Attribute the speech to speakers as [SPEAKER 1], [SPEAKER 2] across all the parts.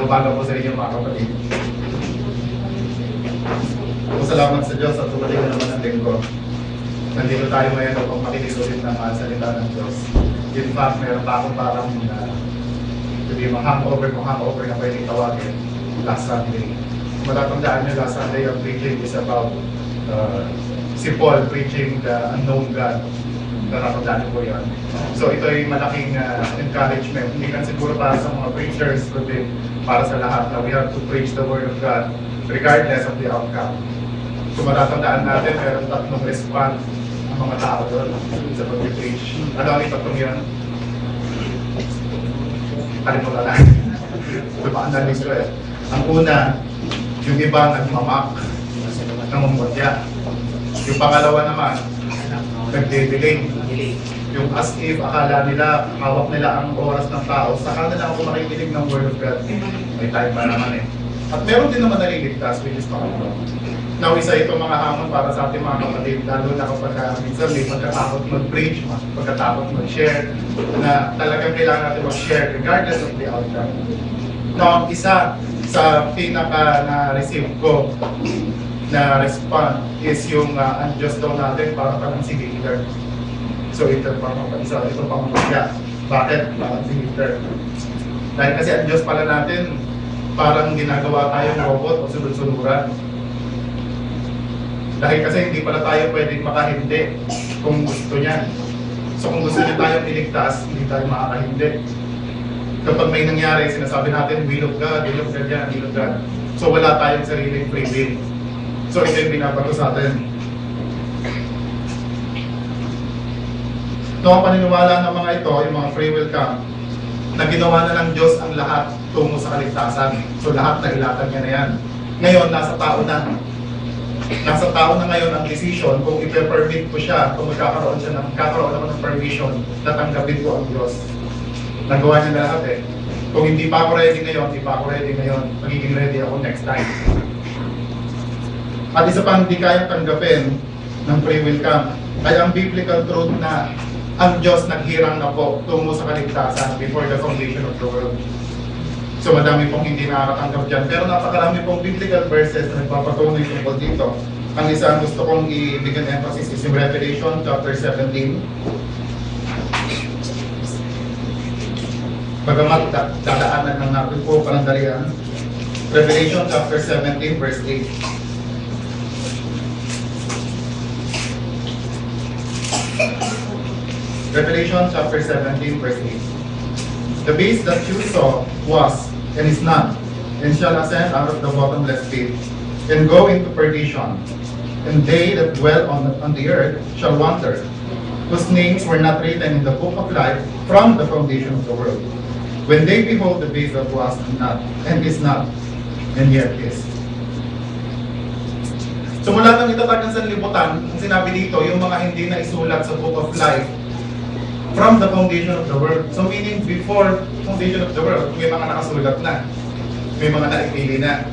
[SPEAKER 1] umaga po sa inyo mga kapatid. Salamat sa Diyos at tumaling na naman ang linggo. Nandito tayo ngayon upang makinig ulit ng salita ng Diyos. In fact, meron pa akong parang sabi mga hangover na pwedeng tawagin last Sunday. Matatandaan nyo, last Sunday ang preaching is about si Paul preaching the unknown God. Natatandaan po yan. So ito ay malaking encouragement. Hindi kan siguro para sa mga preachers, kundi para sa lahat na we have to preach the Word of God regardless of the outcome. So matatandaan natin, meron tatlong response ng mga tao doon sa pag-preach. Ano ang tatlong yan? Kalimutan lang. Tumaan ko eh. Ang una, yung iba nagmamak, namumutya. Yung pangalawa naman, nagdidiling. Yung as if akala nila, hawak nila ang oras ng tao, saka nila ako makikinig ng Word of God. May time pa naman eh. At meron din naman naliligtas, which is Panginoon. Now, isa itong mga hamon para sa ating mga kapatid, lalo na kapag minsan may pagkatakot mag-preach, pagkatakot mag-share, na talagang kailangan natin mag-share regardless of the outcome. Now, isa sa pinaka na-receive ko na respond is yung unjust daw natin para parang si Hitler. So ito pang pamamagya. Bakit? Parang si Hitler. Dahil kasi unjust pala natin, parang ginagawa tayong robot o sunod-sunuran. Dahil kasi hindi pala tayo pwedeng makahindi kung gusto niya. So kung gusto niya tayong iligtas, hindi tayo makakahindi. Kapag may nangyari, sinasabi natin, will of God yan, will of God. So wala tayong sariling free will. So ito yung binabato sa atin. Ito ang paniniwala ng mga ito, yung mga free will camp, na ginawa na ng Diyos ang lahat tungo sa kaligtasan. So lahat na ilatag niya na yan. Ngayon, nasa tao na. Nasa tao na ngayon ang decision kung ipe-permit ko siya, kung magkakaroon ako ng permission na tanggapin ko ang Diyos. Nagawa niya na lahat eh. Kung hindi pa ako ready ngayon, magiging ready ako next time. At isa pang hindi kayang tanggapin ng free will camp, ay ang biblical truth na ang Diyos naghirang na po tungo sa kaligtasan before the foundation of the world. So madami pong hindi nakakatanggap dyan. Pero napakarami pong biblical verses na nagpapatunay tungkol dito. Ang isang gusto kong ibigyan emphasis is in Revelation chapter 17. Bagamat dadaanan ng natin po panandalian. Revelation chapter 17 verse 8. Revelation chapter 17 verse 8. The beast that you saw was, and is not, and shall ascend out of the bottomless pit, and go into perdition. And they that dwell on the earth shall wander, whose names were not written in the book of life from the foundation of the world, when they behold the beast that was not, and is not, and yet is. So mula nang itatag ng sanlibutan, ang sinabi dito, yung mga hindi na isulat sa book of life, from the foundation of the world. So meaning before foundation of the world, may mga nakasulat na. May mga naipili na.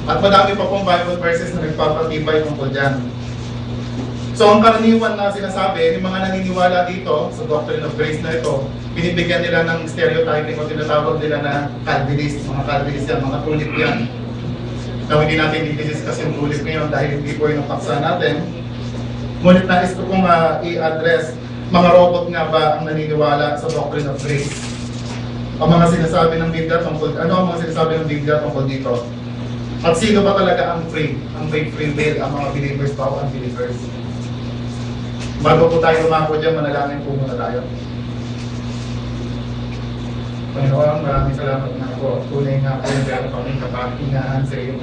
[SPEAKER 1] At madami pa pong Bible verses na nagpapatibay tungkol dyan. So ang karaniwan na sinasabi, yung mga naniniwala dito sa doctrine of grace na ito, binibigyan nila ng stereotyping o tinatawag nila na Calvinist, mga Calvinist yan, mga tulip yan. Now hindi natin i-discuss yung tulip ngayon dahil hindi po yung paksa natin. Ngunit nais ko pong i-address, mga robot nga ba ang naniniwala sa doctrine of grace? Ang mga sinasabi ng Biblia tungkol, ano ang mga sinasabi ng Biblia tungkol dito? At sino ba talaga ang free? Ang may free will, ang mga believers ba o unbelievers? Bago po tayo lumako dyan, manalangin po muna tayo. Panginoon, maraming salamat na po. Tunay nga po yung meron kaming kapahingahan sa iyong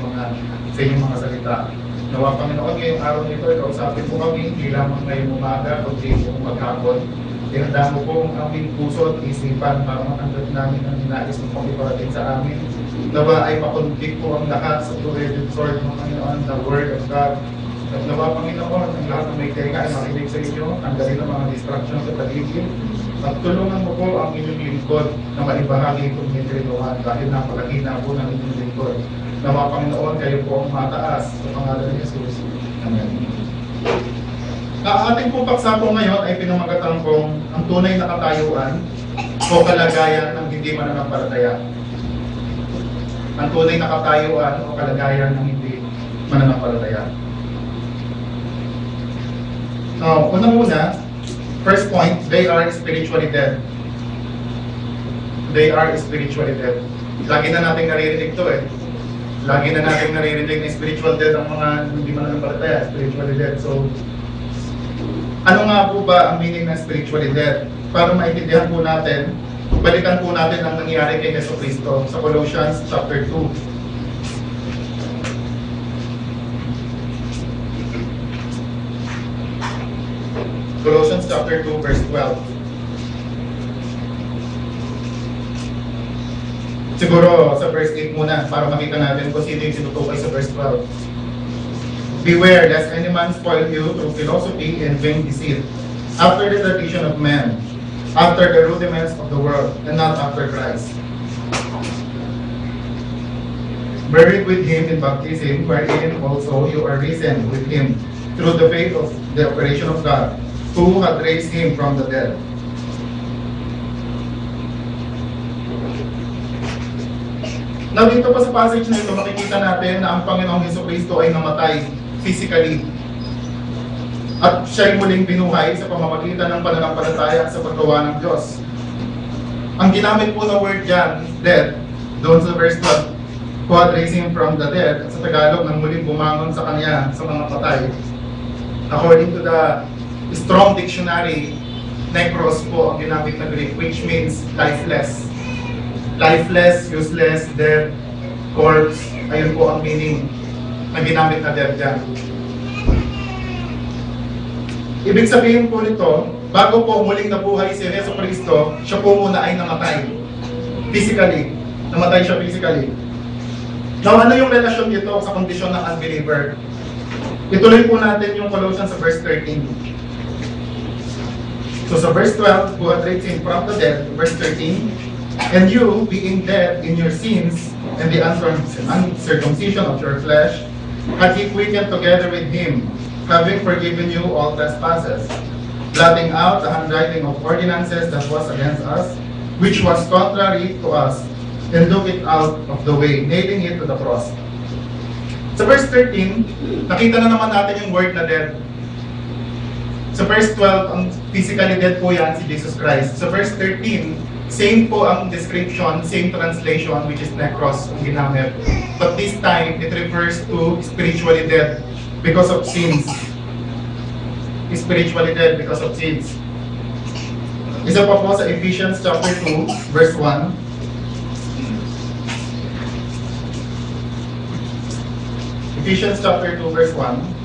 [SPEAKER 1] mga salita. Nawa Panginoon, ngayong araw nito, ikausapin po kami, hindi lamang ngayong umaga, kundi po maghapon. Tinanda mo po ang aming puso at isipan para matanggap namin ang ninais mo pong iparating sa amin. Nawa ay pakonflict po ang lahat sa two-edged sword ng Panginoon, the Word of God. At nawa Panginoon, ang lahat ng may tenga ay makinig sa inyo, tanggalin ang mga distraction sa paligid. At tulungan mo po ang inyong lingkod na maibahagi itong nitrenuhan dahil napakahina po ng inyong lingkod. Nawa Panginoon, kayo po ang mataas sa pangalan ni Jesus. Amen. Ating pong paksa po ngayon ay pinamagatan kong ang tunay na katayuan o kalagayan ng hindi mananampalataya. ang tunay na katayuan o kalagayan ng hindi mananampalataya. Una-una, first point, they are spiritually dead. They are spiritually dead. Lagi na natin naririnig to eh. Lagi na natin naririnig na spiritual dead ang mga hindi mananampalataya, spiritually dead. So, ano nga po ba ang meaning ng spiritually dead? Para maintindihan po natin, balikan po natin ang nangyari kay Jesucristo sa Colossians chapter 2. Colossians chapter 2 verse 12. Siguro sa verse 8 muna para makita natin kung sino yung tinutukoy sa verse 12. Beware lest any man spoil you through philosophy and vain deceit, after the tradition of men, after the rudiments of the world, and not after Christ. Buried with him in baptism, wherein also you are risen with him through the faith of the operation of God, who had raised him from the dead. Now dito pa sa passage na ito, makikita natin na ang Panginoong Jesucristo ay namatay physically. At siya'y muling binuhay sa pamamagitan ng pananampalataya sa paggawa ng Diyos. Ang ginamit po na word dyan, dead, doon sa verse 12, who had raised him from the dead, at sa Tagalog, nang muling bumangon sa kanya sa mga patay. According to the Strong Dictionary, necros po ang ginamit na Greek, which means lifeless. Lifeless, useless, dead, corpse, ayun po ang meaning na ginamit na dead dyan. Ibig sabihin po nito, bago po muling nabuhay si Jesucristo, siya po muna ay namatay. Physically. Namatay siya physically. Now, ano yung relasyon nito sa kondisyon ng unbeliever? Ituloy po natin yung Colossians sa verse 13. So sa verse 12, who had raised him from the dead, verse 13, and you, being dead in your sins and the uncircumcision of your flesh, had he quickened together with him, having forgiven you all trespasses, blotting out the handwriting of ordinances that was against us, which was contrary to us, and took it out of the way, nailing it to the cross. Sa verse 13, nakita na naman natin yung word na dead. Sa verse 12, ang physically dead po yan si Jesus Christ. Sa verse 13, same po ang description, same translation, which is necros ang ginamit. But this time, it refers to spiritually dead because of sins. Spiritually dead because of sins. Isa pa po sa Ephesians chapter 2, verse 1. Ephesians chapter 2, verse 1.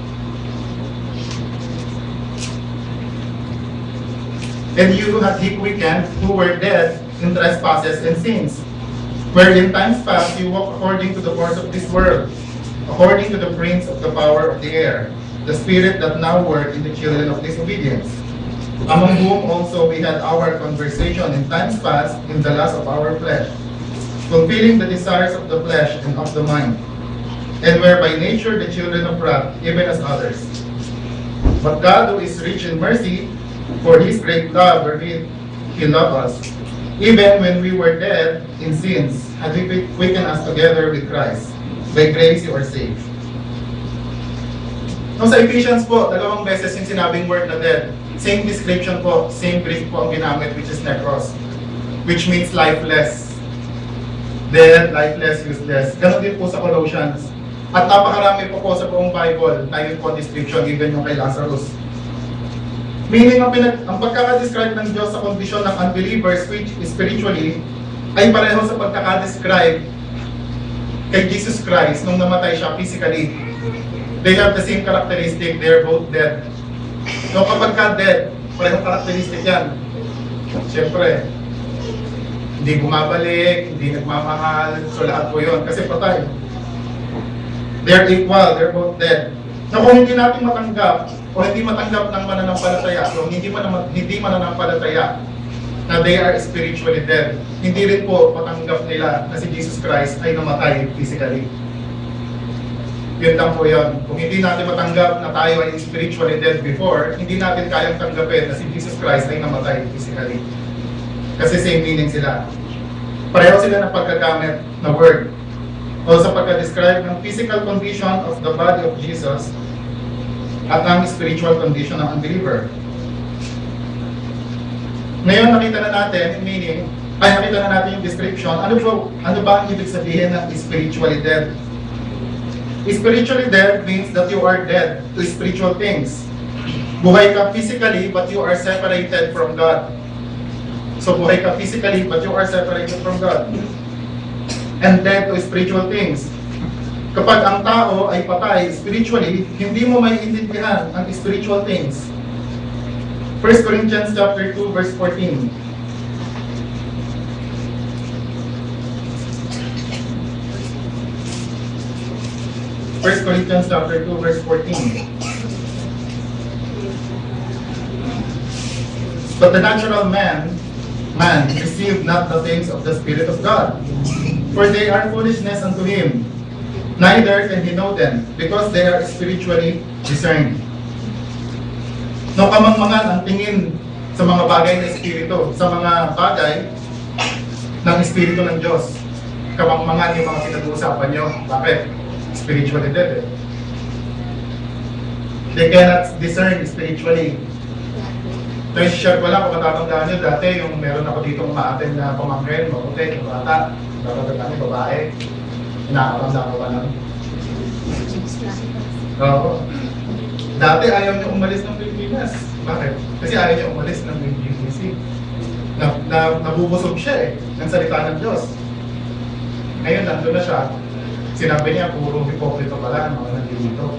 [SPEAKER 1] And you had he quickened, who were dead in trespasses and sins, where in times past you walked according to the course of this world, according to the prince of the power of the air, the spirit that now works in the children of disobedience, among whom also we had our conversation in times past in the lust of our flesh, fulfilling the desires of the flesh and of the mind, and were by nature the children of wrath, even as others. But God, who is rich in mercy, for his great love wherewith he loved us, even when we were dead in sins, had he quickened us together with Christ. By grace you are saved. No, sa Ephesians po, dalawang beses yung sinabing word na dead. Same description po, same Greek po ang ginamit, which is necros, which means lifeless. Dead, lifeless, useless. Ganon din po sa Colossians. At napakarami po sa buong Bible, tayo po description, even yung kay Lazarus. Meaning, ang pagkaka-describe ng Diyos sa kondisyon ng unbelievers, which spiritually, ay pareho sa pagkaka-describe kay Jesus Christ nung namatay siya physically. They have the same characteristic, they're both dead. So kapag ka dead, parehong characteristic yan. Siyempre, hindi bumabalik, hindi nagmamahal, so lahat po yun, kasi patay. They're equal, they're both dead. Na kung hindi natin matanggap, o hindi matanggap ng mananampalataya, so hindi mananampalataya na they are spiritually dead, hindi rin po matanggap nila na si Jesus Christ ay namatay physically. Yun lang po yun. Kung hindi natin matanggap na tayo ay spiritually dead before, hindi natin kayang tanggapin na si Jesus Christ ay namatay physically. Kasi same meaning sila. Pareho sila ng pagkagamit na word. o sa pagka-describe ng physical condition of the body of Jesus at ang spiritual condition ng unbeliever. Ngayon, nakita na natin yung description. Ano ba ang ibig sabihin ng spiritually dead? Spiritually dead means that you are dead to spiritual things. Buhay ka physically, but you are separated from God. So buhay ka physically, but you are separated from God. And dead to spiritual things. Kapag ang tao ay patay spiritually, hindi mo maiintindihan ang spiritual things. 1 Corinthians chapter 2 verse 14. 1 Corinthians chapter 2 verse 14. But the natural man received not the things of the Spirit of God, for they are foolishness unto him, neither can he know them, because they are spiritually discerned. No kamangmangan ang tingin sa mga bagay na espiritu, sa mga bagay ng espiritu ng Diyos. Kamangmangan yung mga pinag-uusapan nyo. Bakit? Spiritually dead. They cannot discern spiritually. So, share ko lang kung matatandaan nyo dati, yung meron ako dito umaaten na pamangkin, mabuti, yung bata, dapat babae, inakaranda ko pa lang. Oo. Dati ayaw niya umalis ng Pilipinas. Bakit? Kasi ayaw niya umalis ng BGC. Nabubusog siya ng salita ng Diyos. Ngayon, nandun na siya. Sinabi niya, puro hipokrito pala ang mga nandito.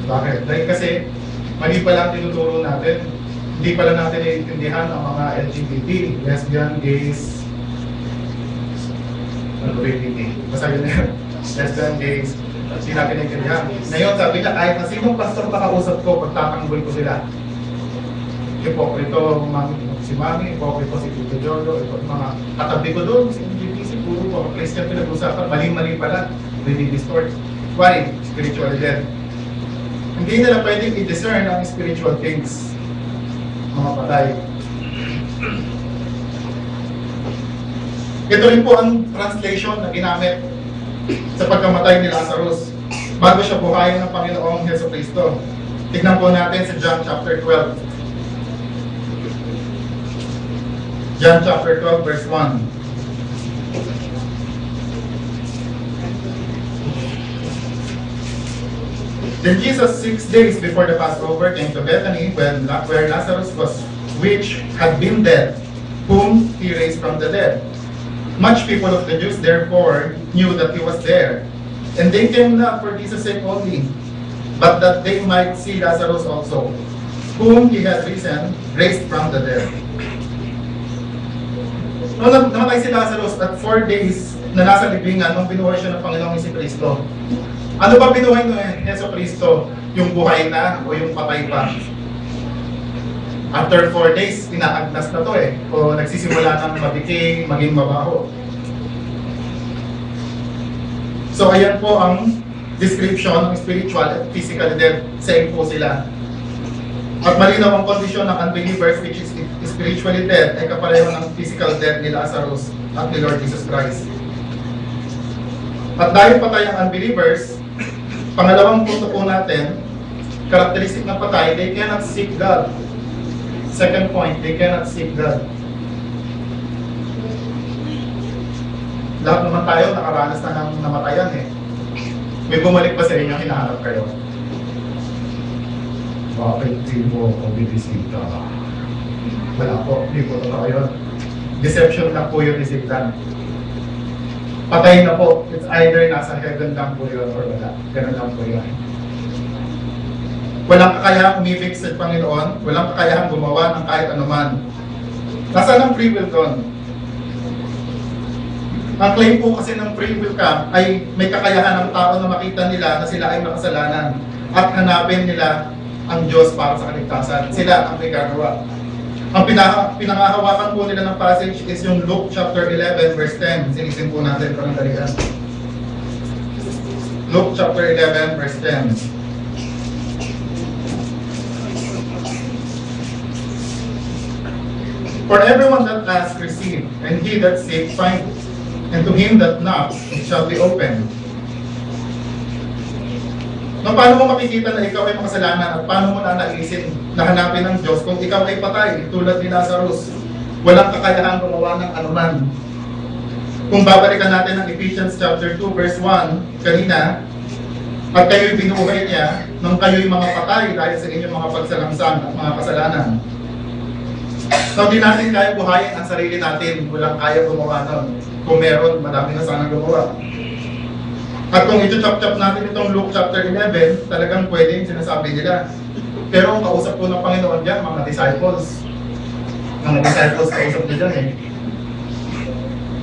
[SPEAKER 1] Bakit? Dahil kasi, mali pala ang tinuturo natin. Hindi pala natin naiintindihan ang mga LGBT, lesbian, gays, basta yun na yun. Lesbian, gays, hindi natin naiintindihan. Ngayon, sabi niya, kahit na sinong pastor makausap ko, pagtatanggol ko sila. Hipokrito, si Mami, hipokrito si Tito Jojo, mga katabi ko doon, si NGPC, puro mga Christian pinag-usapan, mali-mali pala, distort. Why? Spiritual death. Hindi nila pwedeng i-discern ang spiritual things. Mga patay. Ito rin po ang translation na ginamit sa pagkamatay ni Lazarus bago siya buhayin ng Panginoong Heso Kristo. Tignan po natin sa John chapter 12. John chapter 12 verse 1. Then Jesus 6 days before the Passover came to Bethany where Lazarus was, which had been dead, whom he raised from the dead. Much people of the Jews therefore knew that he was there, and they came not for Jesus' sake only, but that they might see Lazarus also, whom he had raised from the dead. Nung namatay si Lazarus at 4 days na nasa libingan nung binuhay siya ng Panginoong Kristo. Ano ba binuhay ng Heso Kristo? Yung buhay na o yung patay pa? After 4 days, inaagnas na to o nagsisimula ng mabikay, maging mabaho. So ayan po ang description ng spiritual at physical death. Same po sila. At malinaw ang kondisyon ng unbelievers, which is spiritually dead, ay kapareho ng physical death ni Lazarus at ni Lord Jesus Christ. At dahil patay ang unbelievers, pangalawang punto po natin, characteristic ng patay, they cannot seek God. Second point, they cannot seek God. Lahat naman tayo nakaranas na ng namatayan May bumalik ba sa inyo, hinahanap kayo? Bakit di mo ako bibisita? Wala po, di po totoo yun. Deception lang po yung isiptan. Patay na po. It's either nasa heaven lang po yun or wala. Ganun lang po yun. Walang kakayahang umibig sa Panginoon. Walang kakayahang gumawa ng kahit anuman. Nasaan ang free will doon? Ang claim po kasi ng free will ka ay may kakayahan ng tao na makita nila na sila ay makasalanan at hanapin nila ang Diyos para sa kaligtasan. Sila ang may gagawa. Ang pinangahawakan po nila ng passage is yung Luke chapter 11 verse 10. Sinisin po natin parang dalihan. Luke chapter 11 verse 10. For everyone that asks, receive, and he that seeks, finds. And to him that knocks, it shall be opened. No, paano mo makikita na ikaw ay makasalanan at paano mo na naisin na hanapin ng Diyos kung ikaw ay patay tulad ni Lazarus? Walang kakayahang gumawa ng anuman. Kung babalikan natin ang Ephesians chapter 2 verse 1 kanina, at kayo'y binuhay niya nang kayo'y mga patay dahil sa inyong mga pagsalamsam at mga kasalanan. So, di natin kaya buhayin ang sarili natin. Walang kaya gumawa nun. Kung meron, madami na sana gumawa. At kung ito-chop-chop natin itong Luke chapter 11, talagang pwede yung sinasabi nila. Pero ang kausap po ng Panginoon dyan, mga disciples. Mga disciples kausap niya dyan eh.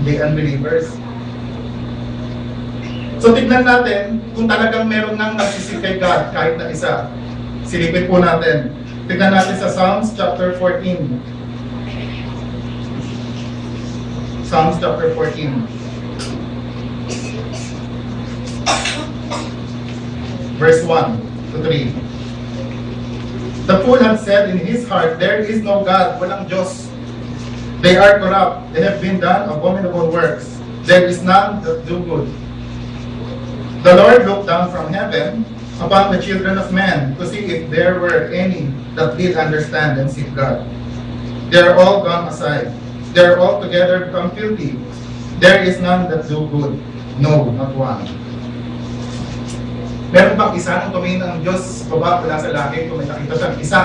[SPEAKER 1] Hindi unbelievers. So tignan natin kung talagang meron nang nagsisik kay God kahit na isa. Silipin po natin. Tignan natin sa Psalms chapter 14. Psalms chapter 14. Verse 1 to 3. The fool had said in his heart, there is no God, walang Diyos. They are corrupt, they have been done abominable works. There is none that do good. The Lord looked down from heaven upon the children of men to see if there were any that did understand and seek God. They are all gone aside. They are all together become filthy. There is none that do good. No, not one. Meron bang isa nung tumingin ng Diyos baba mula sa langit kung may nakita siyang isa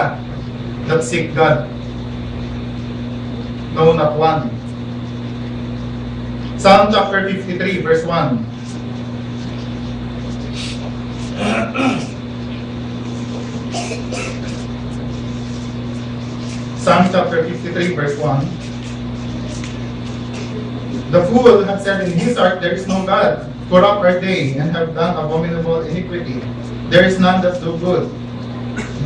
[SPEAKER 1] that seek God? No, not one. Psalm chapter 53 verse 1. Psalm chapter 53 verse 1. The fool hath said in his heart, there is no God. Corrupt are they, and have done abominable iniquity. There is none that do good.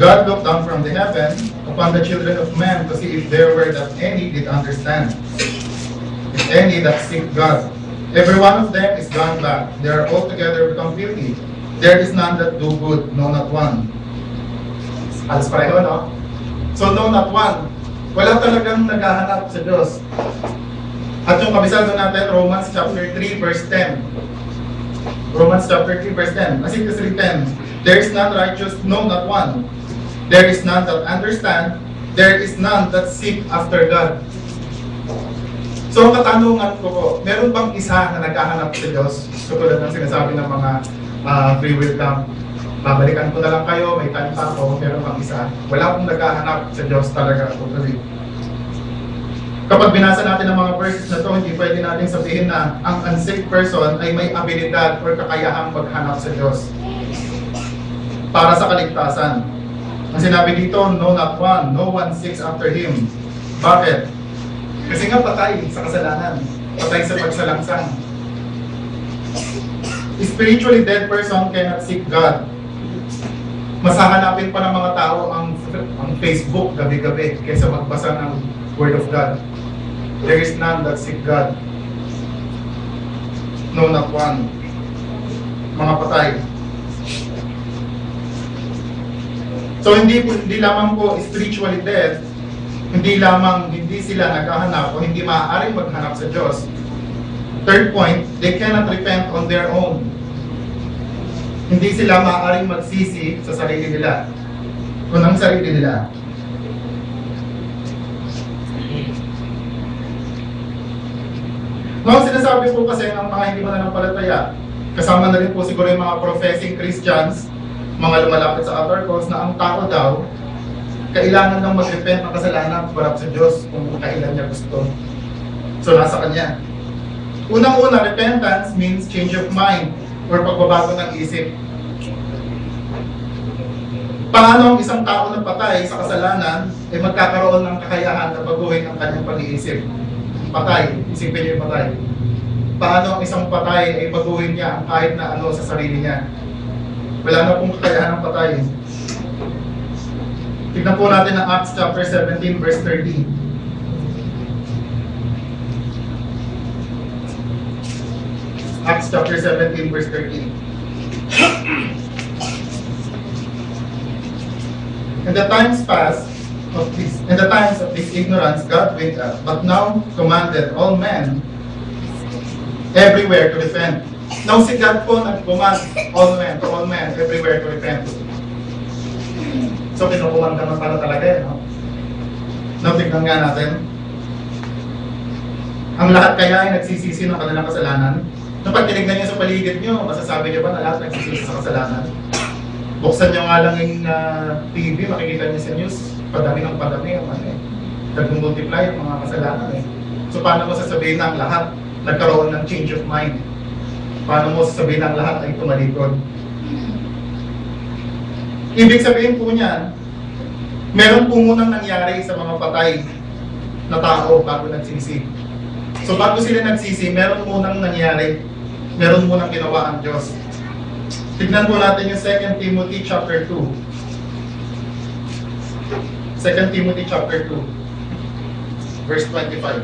[SPEAKER 1] God looked down from the heaven upon the children of men to see if there were that any did understand, if any that seek God. Every one of them is gone back. They are altogether become filthy. There is none that do good, no, not one. Alas pareho, no? So, no, not one. Wala talagang naghahanap sa Diyos. At yung kabisado natin, Romans chapter 3, verse 10. Romans chapter 3, verse 10. As it is written, there is none righteous, no, not one. There is none that understand. There is none that seek after God. So, ang katanungan ko po, meron bang isa na naghahanap sa Diyos? So, tulad ng sinasabi ng mga free will camp, babalikan ko na lang kayo, may time pa ako, meron bang isa? Wala akong naghahanap sa Diyos talaga. Totally. Kapag binasa natin ang mga verses na to, hindi pwede natin sabihin na ang unsaved person ay may abilidad or kakayahang maghanap sa Diyos para sa kaligtasan. Ang sinabi dito, no, not one, no one seeks after Him. Bakit? Kasi nga patay sa kasalanan, patay sa pagsalangsang. Spiritually dead person cannot seek God. Mas hahanapin pa ng mga tao ang Facebook gabi-gabi kaysa magbasa ng Word of God. There is none that seek God. No, not one. Mga patay. So hindi lamang po spiritually dead, hindi sila naghahanap o hindi maaaring maghanap sa Diyos. Third point, they cannot repent on their own. Hindi sila maaaring magsisi sa sarili nila. O ng sarili nila. Now, sinasabi po kasi ng mga hindi mananampalataya, kasama na rin po siguro yung mga professing Christians, mga lumalapit sa other cause, na ang tao daw, kailangan lang mag-repent ng kasalanan para sa Diyos kung kailan niya gusto. So, nasa Kanya. Unang-una, repentance means change of mind or pagbabago ng isip. Paano ang isang tao na patay sa kasalanan ay magkakaroon ng kakayahan na baguhin ang kanyang pag-iisip? Patay, isipin niyo yung patay. Paano ang isang patay ay baguhin niya ang kahit na ano sa sarili niya? Wala na pong kakayahan ng patay. Tignan po natin ang Acts chapter 17 verse 30. Acts chapter 17 verse 30. In the times of this ignorance God went up, but now commanded all men everywhere to repent. Now si God po nag-command all men, everywhere to repent. So kinukuman naman para talaga no? Now tignan nga natin. Ang lahat kaya ay nagsisisi ng kanilang kasalanan. Kapag tinignan niyo sa paligid niyo, masasabi niyo ba na lahat nagsisisi sa kasalanan? Buksan niyo nga lang yung TV, makikita niyo sa news, padami ng padami, nag-multiply ang mga kasalanan eh. So paano mo sasabihin na ang lahat nagkaroon ng change of mind? Paano mo sasabihin na ang lahat ay tumalikod? Ibig sabihin po niyan, meron po munang nangyari sa mga patay na tao bago nagsisi. So bago sila nagsisi, meron munang nangyari, meron munang ginawa ang Diyos. Tignan po natin yung 2 Timothy chapter 2. 2 Timothy chapter 2, verse 25.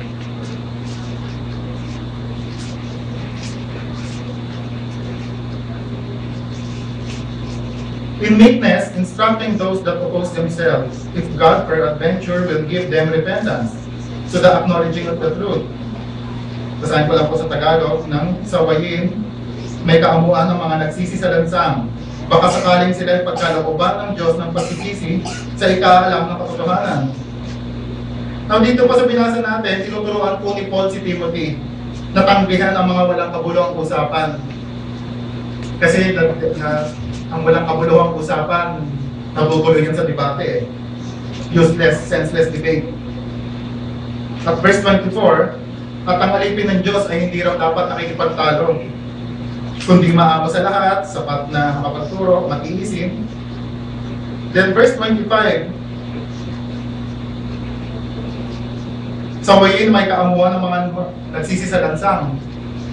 [SPEAKER 1] In meekness, instructing those that oppose themselves, if God peradventure will give them repentance to the acknowledging of the truth. Basahin ko lang po sa Tagalog, ng sawayin, may kaamuan ng mga nagsisi sa lansang. Baka sakaling sila ay pagkalooban ng Diyos ng pagsisisi sa ikaalam ng katotohanan. Now dito pa sa binasa natin, tinuturuan po ni Paul si Timothy na tanggihan ang mga walang kabuluhang usapan. Kasi ang walang kabuluhang usapan, nabubulo yan sa debate eh. Useless, senseless debate. At verse 24, at ang alipin ng Diyos ay hindi raw dapat nakikipagtalo, kundi maamo sa lahat, sapat na makapagturo, matiisin. Then verse 25, sawayin may kaamuan ng mga nagsisi sa lansang.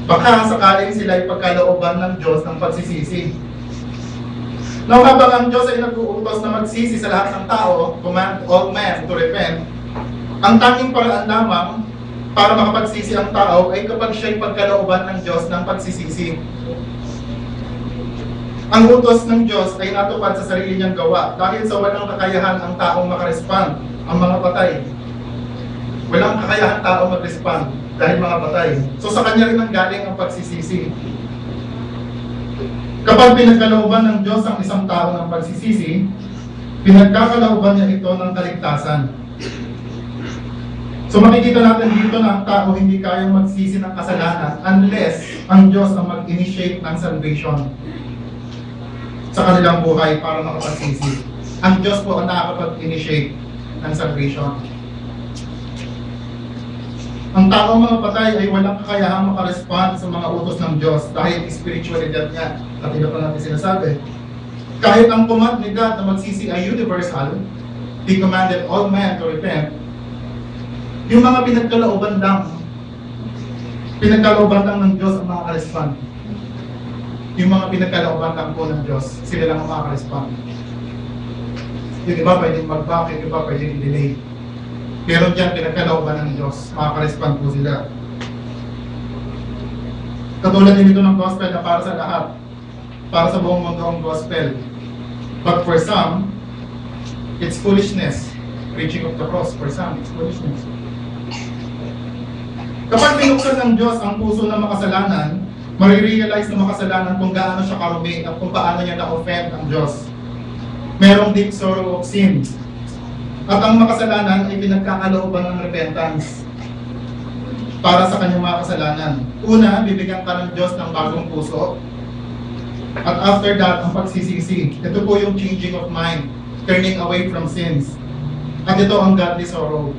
[SPEAKER 1] Baka sakaling sila ay pagkalooban ng Diyos ng pagsisisi. Now habang ang Diyos ay nag-uutos na magsisi sa lahat ng tao, command all men to repent, ang tanging paraan lamang para makapagsisi ang tao ay kapag siya'y pagkalooban ng Diyos ng pagsisisi. Ang utos ng Diyos ay natupad sa sarili niyang gawa dahil sa walang kakayahan ang taong makarespond, ang mga patay. Walang kakayahan tao mag-respond dahil mga patay. So sa kanya rin ang galing ang pagsisisi. Kapag pinagkalooban ng Diyos ang isang tao ng pagsisisi, pinagkakalooban niya ito ng kaligtasan. So makikita natin dito na ang tao hindi kayang magsisi ng kasalanan unless ang Diyos ang mag-initiate ng salvation sa kanilang buhay para makapagsisi. Ang Diyos po ang nakakapag-initiate ng salvation. Ang taong mga patay ay walang kakayahang makarespond sa mga utos ng Diyos dahil spiritualidad niya. At ito pa natin sinasabi. Kahit ang command ni God na magsisi ay universal, He commanded all men to repent. Yung mga pinagkalooban lang ng Diyos ang makaka-respond. Yung mga pinagkalooban lang po ng Diyos, sila lang ang makaka-respond. Yung iba pwedeng mag-back, yung iba pwedeng i-delay. Pero dyan, pinagkalooban ng Diyos, makaka-respond po sila. Katulad din ito ng gospel na para sa lahat, para sa buong mundo ang gospel. But for some, it's foolishness. Preaching of the cross, for some, it's foolishness. Kapag binuksan ng Diyos ang puso ng makasalanan, marirealize ng makasalanan kung gaano siya karumi at kung paano niya na-offend ang Diyos. Merong deep sorrow of sin. At ang makasalanan ay pinagkakalooban ng repentance para sa kanyang mga kasalanan. Una, bibigyan ka ng Diyos ng bagong puso. At after that, ang pagsisisi. Ito po yung changing of mind, turning away from sins. At ito ang godly sorrow.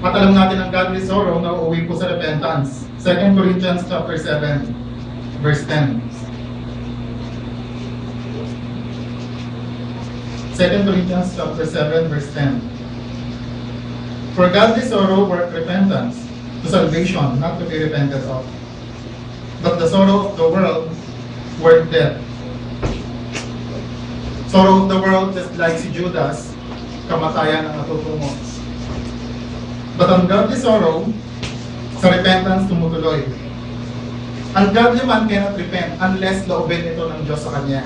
[SPEAKER 1] At alam natin ang godly sorrow na uuwi po sa repentance. 2 Corinthians chapter 7, verse 10. 2 Corinthians chapter 7, verse 10. For godly sorrow work repentance to salvation, not to be repented of. But the sorrow of the world work death. Sorrow of the world, just like si Judas, kamatayan ang natutungo. But ang godly sorrow, sa repentance tumutuloy. Ang godly man cannot repent unless loobin ito ng Diyos sa kanya.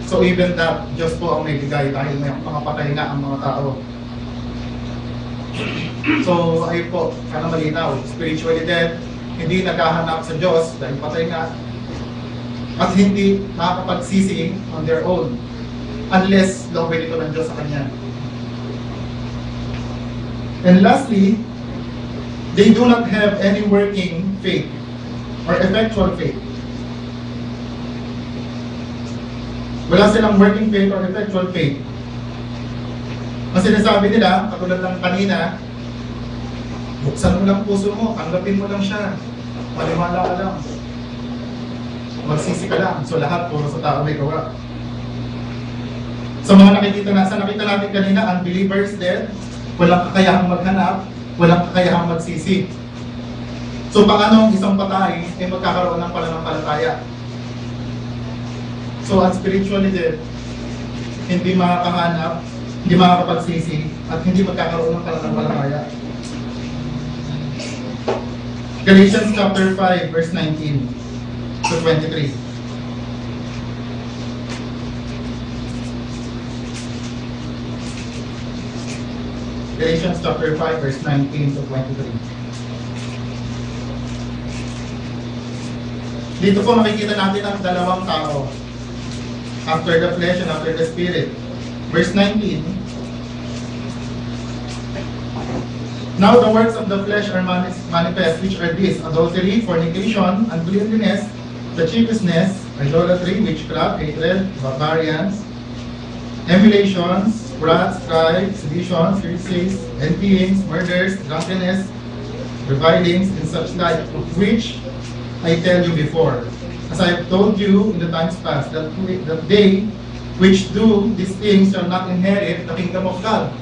[SPEAKER 1] So even that, Diyos po ang may bigay dahil may mga patay na ang mga tao. So ayun po, sana malinaw. Spiritually dead, hindi naghahanap sa Diyos dahil patay nga, at hindi makakapagsisi on their own unless loobin ito ng Diyos sa Kanya. And lastly, they do not have any working faith or effectual faith. Wala silang working faith or effectual faith. Ang sinasabi nila, katulad ng kanina, buksan mo lang puso mo, tanggapin mo lang siya, maniwala ka lang, magsisi ka lang. So lahat puro sa tao may gawa. Sa mga nakita natin kanina, unbelievers dead, walang kakayahang maghanap, walang kakayahang magsisi. So paano ang isang patay ay magkakaroon ng pananampalataya? So unspiritually dead, hindi makakahanap, hindi makakapagsisi, at hindi magkakaroon ng pananampalataya. Galatians chapter 5 verse 19 to 23. Galatians chapter 5 verse 19 to 23. Dito po makikita natin ang dalawang tao, after the flesh and after the spirit. Verse 19. Now the works of the flesh are manifest, which are these: adultery, fornication, uncleanness, lasciviousness, idolatry, witchcraft, hatred, barbarians, emulations, wrath, strife, seditions, heresies, envyings, murders, drunkenness, revilings, and such like, of which I tell you before, as I have told you in the times past, that they which do these things shall not inherit the kingdom of God.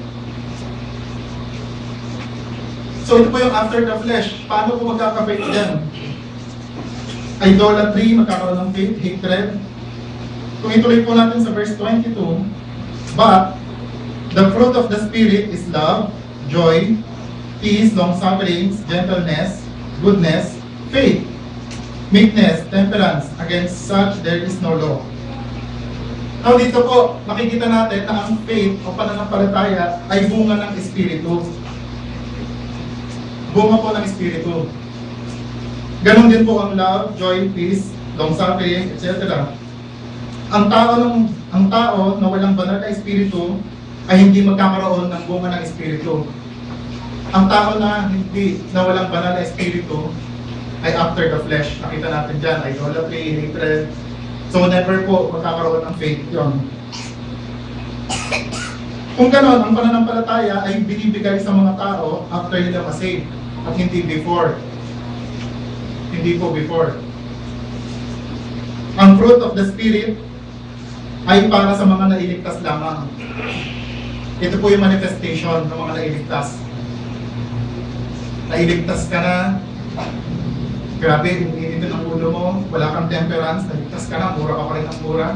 [SPEAKER 1] So ito po yung after the flesh. Paano po magkaka-faith dyan? Idolatry, magkakaroon ng faith, hatred. Kung ituloy po natin sa verse 22, but the fruit of the Spirit is love, joy, peace, long-sufferings, gentleness, goodness, faith, meekness, temperance. Against such there is no law. Now dito po, makikita natin na ang faith o pananampalataya ay bunga ng Espiritu. Bunga po ng Espiritu. Ganon din po ang love, joy, peace, long-suffering, etc. Ang tao na walang banal na Espiritu ay hindi magkakaroon ng bunga ng Espiritu. Ang tao na walang banal na Espiritu ay after the flesh. Nakita natin dyan, idolatry, hatred. So never po magkakaroon ng faith yun. Kung ganon, ang pananampalataya ay binibigay sa mga tao after nila ma-save at hindi before. Hindi po before. Ang fruit of the Spirit ay para sa mga nailigtas lamang. Ito po yung manifestation ng mga nailigtas. Nailigtas ka na, grabe, init ng ulo mo, wala kang temperance, nailigtas ka na, mura ka pa rin ng mura.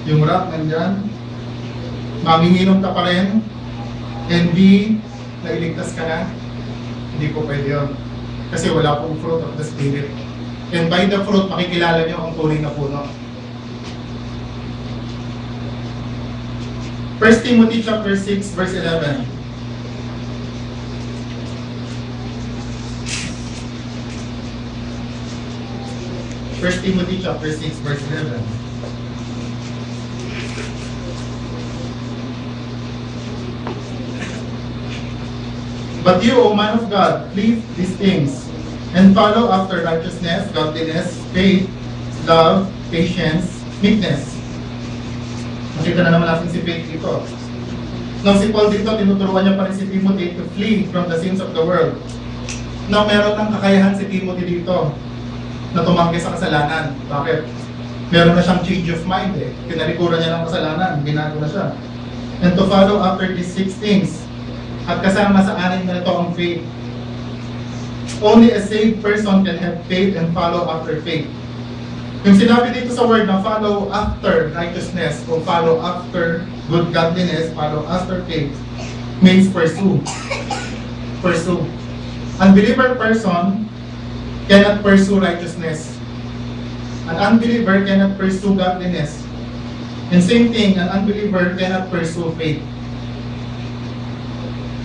[SPEAKER 1] Yung wrath nandyan, manginginom ka pa rin, envy, nailigtas ka na. Hindi po pwede yun. Kasi wala pong fruit of the Spirit. And by the fruit, makikilala nyo ang tunay na puno. 1 Timothy chapter 6, verse 11. 1 Timothy chapter 6, verse 11. But you, O man of God, flee these things, and follow after righteousness, godliness, faith, love, patience, meekness. Nakita na naman natin si faith dito. Nung si Paul dito, tinuturuan niya pa rin si Timothy to flee from the sins of the world. Now, meron ng kakayahan si Timothy dito na tumanggi sa kasalanan. Bakit? Meron na siyang change of mind eh. Pinalikuran niya ng kasalanan, binago na siya. And to follow after these 6 things. At kasama sa anin na ito ang faith. Only a saved person can have faith and follow after faith. Yung sinabi dito sa word na follow after righteousness o follow after good godliness, follow after faith, means pursue. Pursue. Unbeliever person cannot pursue righteousness. An unbeliever cannot pursue godliness. And same thing, an unbeliever cannot pursue faith.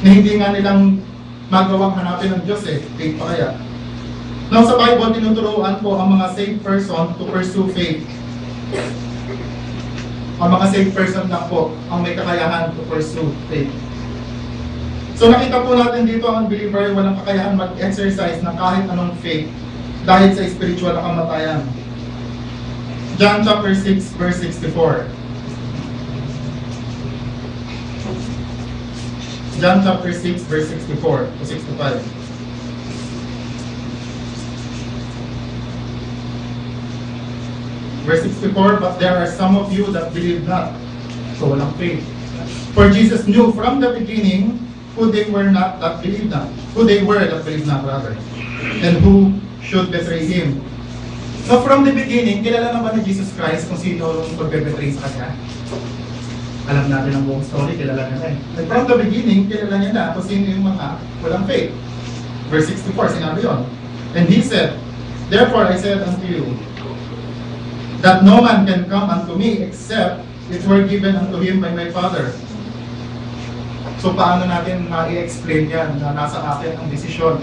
[SPEAKER 1] Na hindi nga nilang magawang hanapin ng Diyos eh, faith pa kaya. Now sa Bible, tinuturuan po ang mga saved person to pursue faith. Ang mga saved person lang po ang may kakayahan to pursue faith. So nakita po natin dito ang unbeliever walang kakayahan mag-exercise ng kahit anong faith dahil sa spiritual na kamatayan. John chapter 6 verse 64. John chapter 6 verse 64 to 65. Verse 64, but there are some of you that believe not. So walang faith. For Jesus knew from the beginning who they were not that believed not. Who they were that believed not rather. And who should betray Him. So from the beginning, kilala naman ni Jesus Christ kung sino yung magbe-betray sa Kanya. Alam natin ang buong story, kilala niya na eh. And from the beginning, kilala niya na kung sino yung mga walang faith. Verse 64, sinabi yun. And He said, therefore I said unto you, that no man can come unto me except it were given unto him by my Father. So paano natin ma-i-explain yan na nasa atin ang desisyon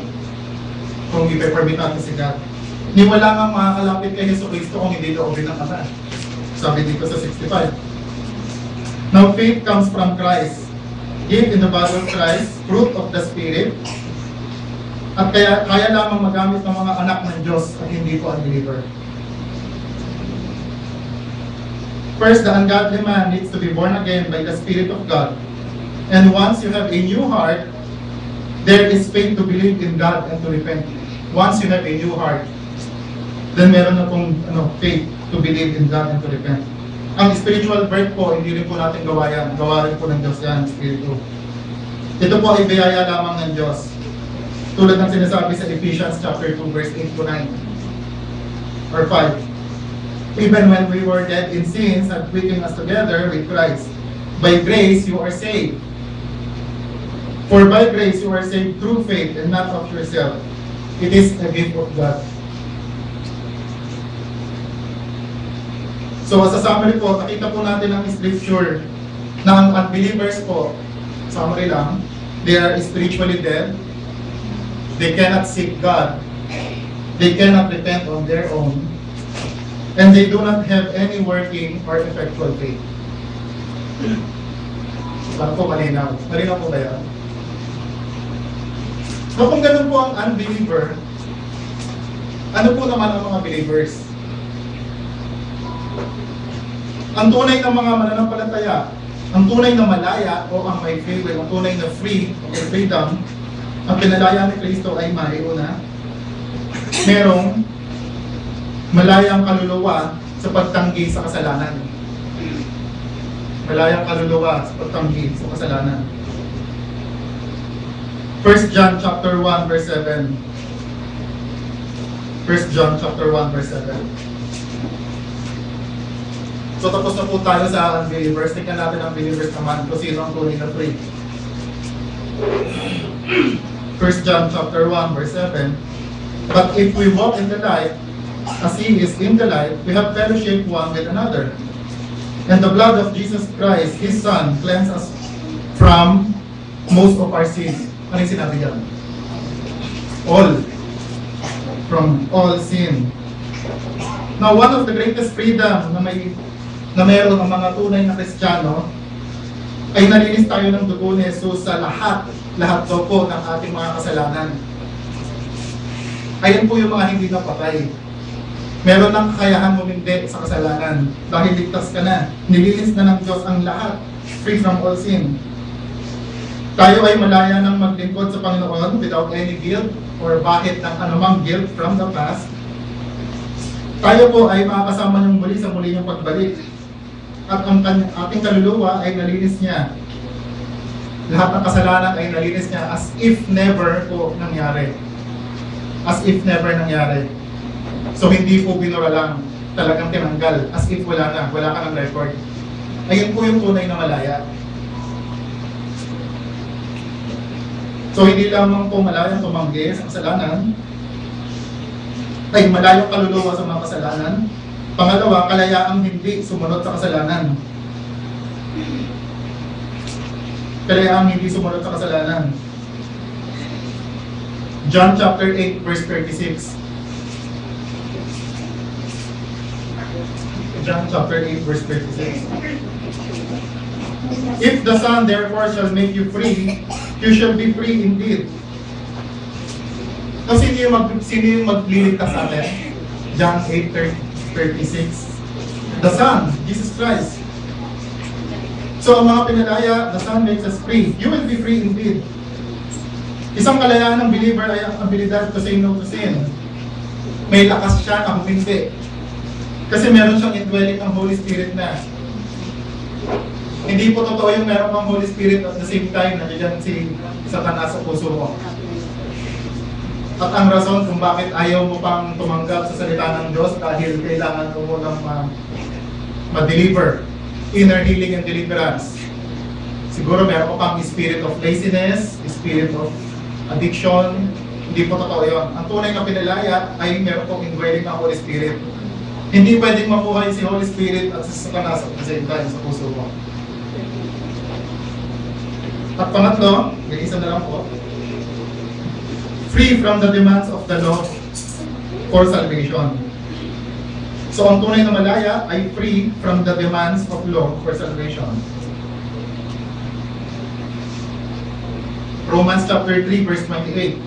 [SPEAKER 1] kung ipe-permit natin si God? Ni wala nga makakalapit kay Yesu Cristo kung hindi loobin ng Ama. Sabi dito sa 65. Now faith comes from Christ. Gift in the body of Christ, fruit of the Spirit. At kaya lamang magamit ng mga anak ng Diyos at hindi po unbeliever. First, the ungodly man needs to be born again by the Spirit of God. And once you have a new heart, there is faith to believe in God and to repent. Once you have a new heart, then meron na pong faith to believe in God and to repent. Ang spiritual birth po, hindi rin po natin gawa yan. Gawa rin po ng Diyos yan, Espiritu. Ito po ay biyaya lamang ng Diyos. Tulad ng sinasabi sa Ephesians chapter 2, verse 8 to 9. Or 5. Even when we were dead in sins and quickened us together with Christ. By grace you are saved. For by grace you are saved through faith and not of yourself. It is a gift of God. So sa summary po, nakita po natin ang scripture na ang unbelievers po, summary lang, they are spiritually dead. They cannot seek God. They cannot repent on their own. And they do not have any working or effectual faith. Parang po malinaw. Malinaw po ba yan? So kung ganun po ang unbeliever, ano po naman ang mga believers? Ang tunay ng mga mananampalataya, ang tunay na malaya o ang may free will, ang tunay na free o freedom, ang pinalaya ni Kristo ay maiuna, merong malayang kaluluwa sa pagtanggi sa kasalanan. Malayang kaluluwa sa pagtanggi sa kasalanan. 1 John chapter 1 verse 7. 1 John chapter 1 verse 7. So tapos na po tayo sa unbelievers. Tingnan natin ang believers naman kung sino ang tunay na free. 1 John chapter 1 verse 7. But if we walk in the light, as He is in the light, we have fellowship one with another. And the blood of Jesus Christ, His Son, cleanses us from most of our sins. Ano yung sinabi diyan? All. From all sin. Now, one of the greatest freedom na mayroon ang mga tunay na Kristiyano ay nalinis tayo ng dugo ni Jesus sa lahat daw po ng ating mga kasalanan. Ayan po yung mga hindi napatay. Meron ng kakayahan humindi sa kasalanan dahil ligtas ka na. Nilinis na ng Diyos ang lahat, free from all sin. Tayo ay malaya ng maglingkod sa Panginoon without any guilt or bahid ng anumang guilt from the past. Tayo po ay makakasama niyong muli sa muli niyong pagbalik. At ang ating kaluluwa ay nalinis niya. Lahat ng kasalanan ay nalinis niya as if never po nangyari. As if never nangyari. So hindi po binura lang, talagang tinanggal, as if wala ka ng record. Ayun po yung tunay na malaya. So hindi lamang po malayang tumanggi sa kasalanan, ay malayang kaluluwa sa mga kasalanan. Pangalawa, kalayaang hindi sumunod sa kasalanan. Kalayaang hindi sumunod sa kasalanan. John chapter 8 verse 36. John chapter 8, verse 36. If the Son therefore shall make you free, you shall be free indeed. So sino yung magliligtas sa atin? John 8:36. The Son, Jesus Christ. So ang mga pinalaya, the Son makes us free. You will be free indeed. Isang kalayaan ng believer ay ang abilidad to say no to sin. May lakas siya na humindi. Kasi meron siyang indwelling ng Holy Spirit na. Hindi po totoo yung meron kang Holy Spirit at the same time nandiyan si Satanas sa puso mo. At ang rason kung bakit ayaw mo pang tumanggap sa salita ng Diyos dahil kailangan mo ng ma-deliver, inner healing and deliverance. Siguro meron ko pang spirit of laziness, spirit of addiction. Hindi po totoo yun. Ang tunay na pinalaya ay meron pong indwelling ng Holy Spirit. Hindi pwedeng mabuhay si Holy Spirit at si Satanas at the same time sa puso mo. At pangatlo, may isa na lang po, free from the demands of the law for salvation. So ang tunay na malaya ay free from the demands of law for salvation. Romans chapter 3 verse 28.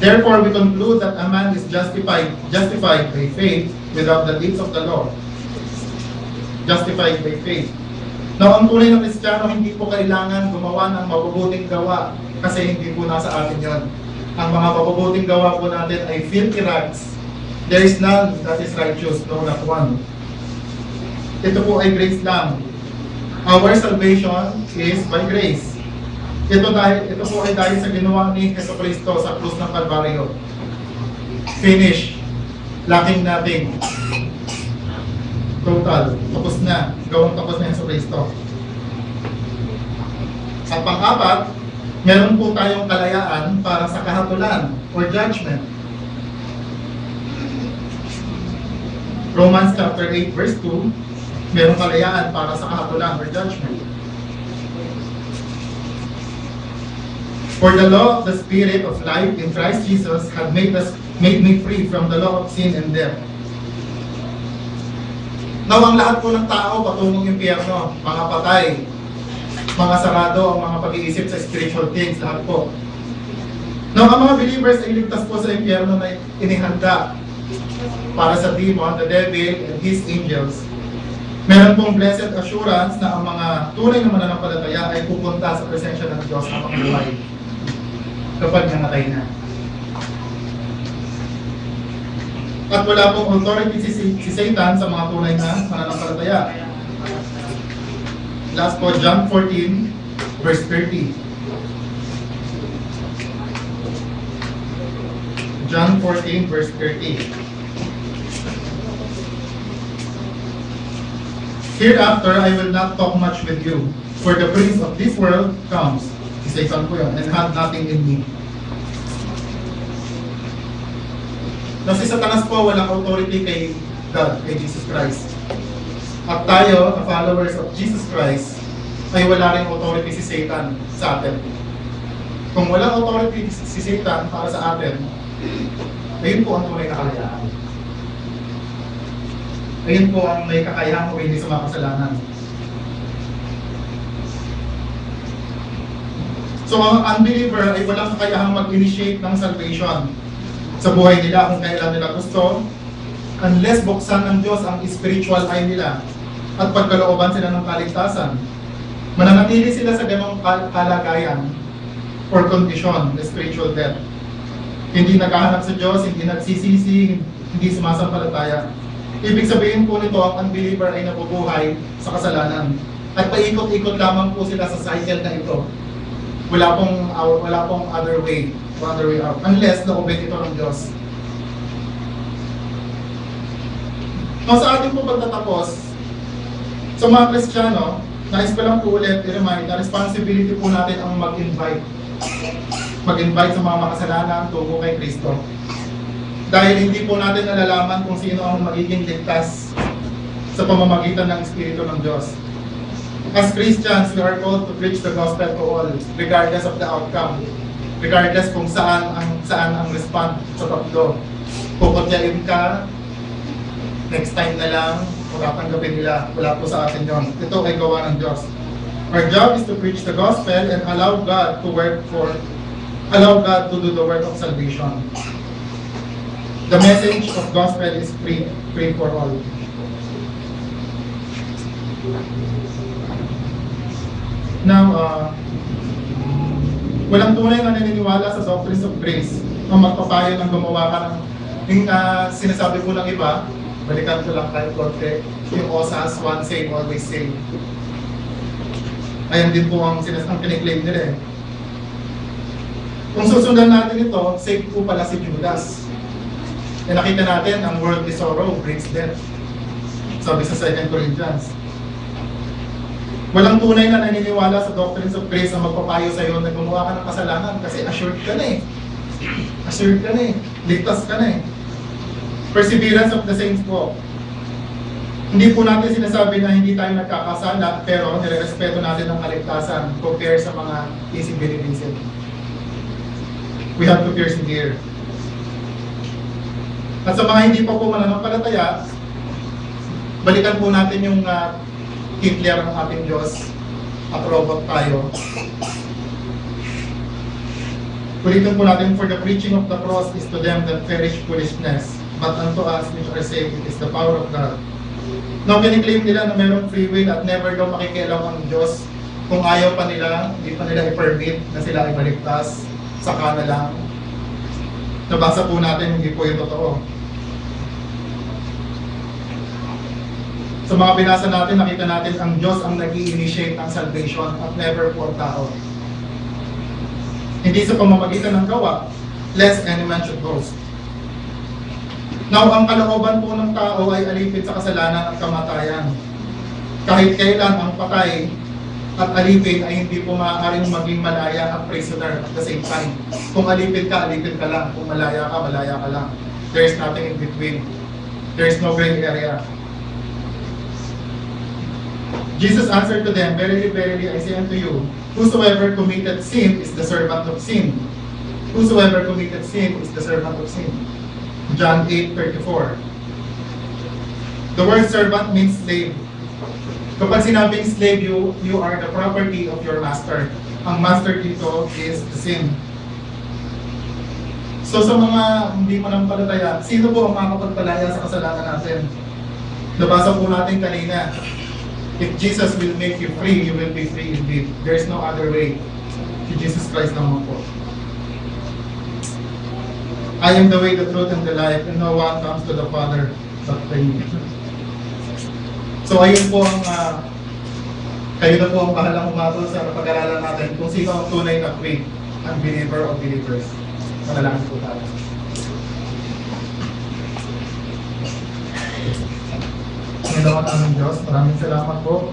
[SPEAKER 1] Therefore we conclude that a man is justified by faith without the deeds of the law. Justified by faith. Now, ang tunay na Kristiyano, hindi po kailangan gumawa ng mabubuting gawa kasi hindi po nasa atin yon. Ang mga mabubuting gawa po natin ay filthy rags. There is none that is righteous, no, not one. Ito po ay grace lang. Our salvation is by grace. Ito po ay dahil sa ginawa ni Jesucristo sa krus ng Kalbaryo. Finish. Lacking nothing. Total. Tapos na. Gawang tapos na Jesucristo. At pang-apat, meron po tayong kalayaan para sa kahatulan or judgment. Romans chapter 8 verse 2, meron kalayaan para sa kahatulan or judgment. For the law of the Spirit of life in Christ Jesus had made me free from the law of sin and death. Now, ang lahat po ng tao patungong impyerno, mga patay, mga sarado, ang mga pag-iisip sa spiritual things, lahat po. Now, ang mga believers ay ligtas po sa impyerno na inihanda para sa demon, the devil, and his angels. Meron pong blessed assurance na ang mga tunay na mananampalataya ay pupunta sa presensya ng Diyos na pangbuhay kapag nangatay na. At wala pong authority si Satan sa mga tunay na mananampalataya. Last po, John 14, verse 30. John 14, verse 30. Hereafter, I will not talk much with you, for the prince of this world comes, si Satan po yun, and had nothing in me. Na si Satanas po walang authority kay God, kay Jesus Christ. At tayo, na followers of Jesus Christ, ay wala rin authority si Satan sa atin. Kung walang authority si Satan para sa atin, ayun po ang tunay na kalayaan. Ayun po ang may kakayahan ko hindi sa mga kasalanan. So ang unbeliever ay walang kakayahang mag-initiate ng salvation sa buhay nila kung kailan nila gusto, unless buksan ng Diyos ang spiritual eye nila at pagkalooban sila ng kaligtasan. Mananatili sila sa ganong kalagayan or condition, the spiritual death. Hindi naghahanap sa Diyos, hindi nagsisisi, hindi sumasampalataya. Ibig sabihin po nito, ang unbeliever ay nabubuhay sa kasalanan. At paikot-ikot lamang po sila sa cycle na ito. Wala pong other way out. Unless naubit ito ng Diyos. Now, sa ating po pagtatapos, sa mga Kristiyano, nais ko lang po ulit i-remind na responsibility po natin ang mag-invite. Mag-invite sa mga makasalanan tungo kay Kristo. Dahil hindi po natin nalalaman kung sino ang magiging ligtas sa pamamagitan ng Espiritu ng Diyos. As Christians, we are called to preach the gospel to all, regardless of the outcome, regardless kung saan ang respond sa tatlo. Puputyain ka, next time na lang, matatanggapin nila. Wala po sa atin yun. Ito ay gawa ng Diyos. Our job is to preach the gospel and allow God to do the work of salvation. The message of gospel is free for all. Now, walang tunay na naniniwala sa doctrines of grace ang magpapayo ng gumawa ka ng yung sinasabi ko ng iba, balikan ko lang kahit konti, yung OSAS, one save, always save. Ayan din po ang kiniklaim nila eh. Kung susundan natin ito, save po pala si Judas. E nakita natin, ang worldly sorrow brings death. Sabi sa 2 Corinthians. Walang tunay na naniniwala sa doctrines of grace na magpapayo sa iyo na gumawa ka ng kasalanan kasi assured ka na eh. Assured ka na eh. Ligtas ka na eh. Perseverance of the saints po. Hindi po natin sinasabi na hindi tayo nagkakasala, pero nirerespeto natin ang kaligtasan compare sa mga easy binibisin. We have to persevere. At sa mga hindi pa po mananampalataya, balikan po natin yung Hitler ng ating Diyos at robot tayo. Ulitin po natin, for the preaching of the cross is to them that perish foolishness, but unto us which are saved it is the power of God. Now, kiniklaim nila na mayroong free will at never daw makikialam ang Diyos. Kung ayaw pa nila, hindi pa nila i-permit na sila ay maligtas, saka na lang. Nabasa po natin, hindi po yung totoo. Sa mga binasa natin, nakita natin ang Diyos ang nag-i-initiate ng salvation at never po ang tao. Hindi sa pamamagitan ng gawa, lest any man should boast. Now, ang kalooban po ng tao ay alipin sa kasalanan at kamatayan. Kahit kailan ang patay at alipin ay hindi po maaaring maging malaya at prisoner at the same time. Kung alipin ka lang. Kung malaya ka lang. There is nothing in between. There is no gray area. Jesus answered to them, Verily, verily, I say unto you, whosoever committed sin is the servant of sin. Whosoever committed sin is the servant of sin. John 8:34. The word servant means slave. Kapag sinabing slave, you are the property of your master. Ang master dito is the sin. So sa mga hindi manampalataya, sino po ang makakapagpalaya sa kasalanan natin? Nabasa po natin kanina, if Jesus will make you free, you will be free indeed. There is no other way. Si Jesus Christ naman po. I am the way, the truth, and the life, and no one comes to the Father but by me. So ayun po ang, kayo na po ang bahalang umatol sa pag-aralan natin kung sino ang tunay na free, ang believer of believers. Manalangin po tayo. Panginoon aming Diyos, maraming salamat po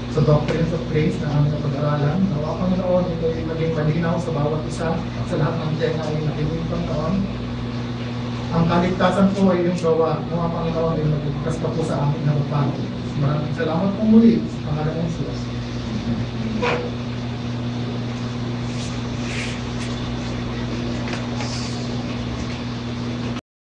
[SPEAKER 1] sa doctrines of grace na aming pag-aralan. Nawa Panginoon, ito ay maging malinaw sa bawat isa at sa lahat ng tenga ay nakinig Panginoon. Ang kaligtasan po ay yung gawa. Nawa Panginoon ay magligtas pa po sa aming harapan. Maraming salamat po muli sa pangalan ng Jesus.